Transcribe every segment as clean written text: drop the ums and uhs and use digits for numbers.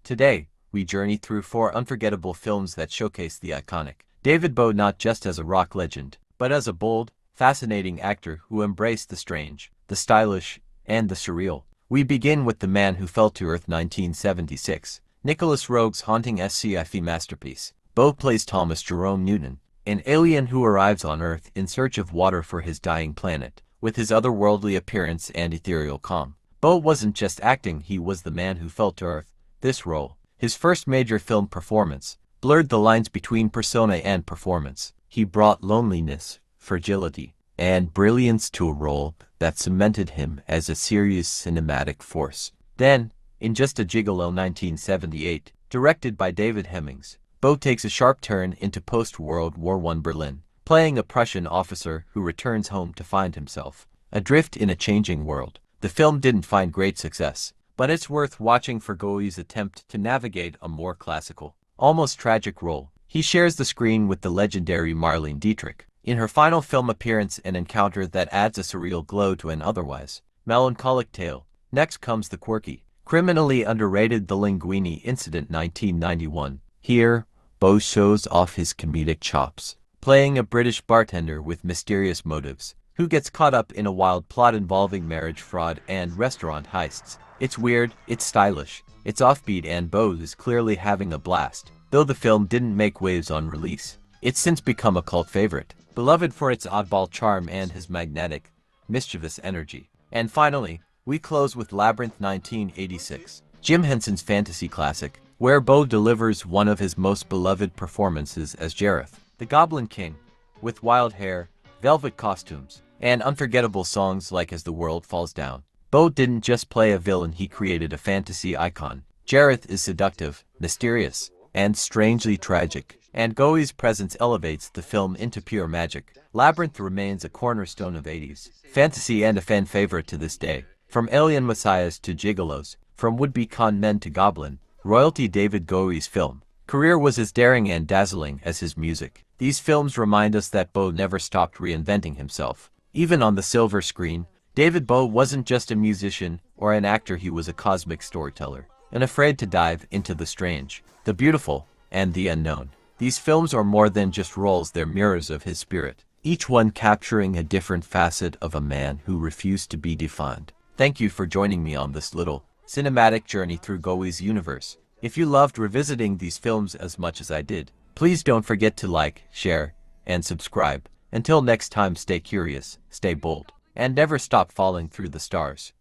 Today, we journey through 4 unforgettable films that showcase the iconic David Bowie not just as a rock legend, but as a bold, fascinating actor who embraced the strange, the stylish, and the surreal. We begin with The Man Who Fell to Earth 1976, Nicholas Roeg's haunting sci-fi masterpiece. Bowie plays Thomas Jerome Newton, an alien who arrives on Earth in search of water for his dying planet. With his otherworldly appearance and ethereal calm, Bowie wasn't just acting, he was the man who fell to Earth. This role, his first major film performance, blurred the lines between persona and performance. He brought loneliness, fragility, and brilliance to a role that cemented him as a serious cinematic force. Then, in Just a Gigolo 1978, directed by David Hemmings, Bowie takes a sharp turn into post-World War I Berlin, playing a Prussian officer who returns home to find himself adrift in a changing world. The film didn't find great success, but it's worth watching for Bowie's attempt to navigate a more classical, almost tragic role. He shares the screen with the legendary Marlene Dietrich in her final film appearance, an encounter that adds a surreal glow to an otherwise melancholic tale. Next comes the quirky, criminally underrated The Linguini Incident 1991. Here, Bowie shows off his comedic chops, playing a British bartender with mysterious motives, who gets caught up in a wild plot involving marriage fraud and restaurant heists. It's weird, it's stylish, it's offbeat, and Bowie is clearly having a blast. Though the film didn't make waves on release, it's since become a cult favorite, beloved for its oddball charm and his magnetic, mischievous energy. And finally, we close with Labyrinth 1986, Jim Henson's fantasy classic, where Bowie delivers one of his most beloved performances as Jareth, the Goblin King, with wild hair, velvet costumes, and unforgettable songs like As the World Falls Down. Bowie didn't just play a villain, he created a fantasy icon. Jareth is seductive, mysterious, and strangely tragic, and Bowie's presence elevates the film into pure magic. Labyrinth remains a cornerstone of 80s fantasy and a fan favorite to this day. From alien messiahs to gigolos, from would-be con men to goblin, royalty, David Bowie's film career was as daring and dazzling as his music. These films remind us that Bowie never stopped reinventing himself. Even on the silver screen, David Bowie wasn't just a musician or an actor, he was a cosmic storyteller, unafraid to dive into the strange, the beautiful, and the unknown. These films are more than just roles, they're mirrors of his spirit, each one capturing a different facet of a man who refused to be defined. Thank you for joining me on this little cinematic journey through Bowie's universe. If you loved revisiting these films as much as I did, please don't forget to like, share, and subscribe. Until next time, stay curious, stay bold, and never stop falling through the stars.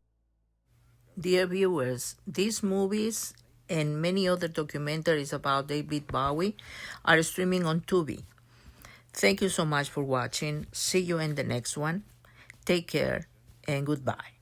Dear viewers, these movies and many other documentaries about David Bowie are streaming on Tubi. Thank you so much for watching. See you in the next one. Take care and goodbye.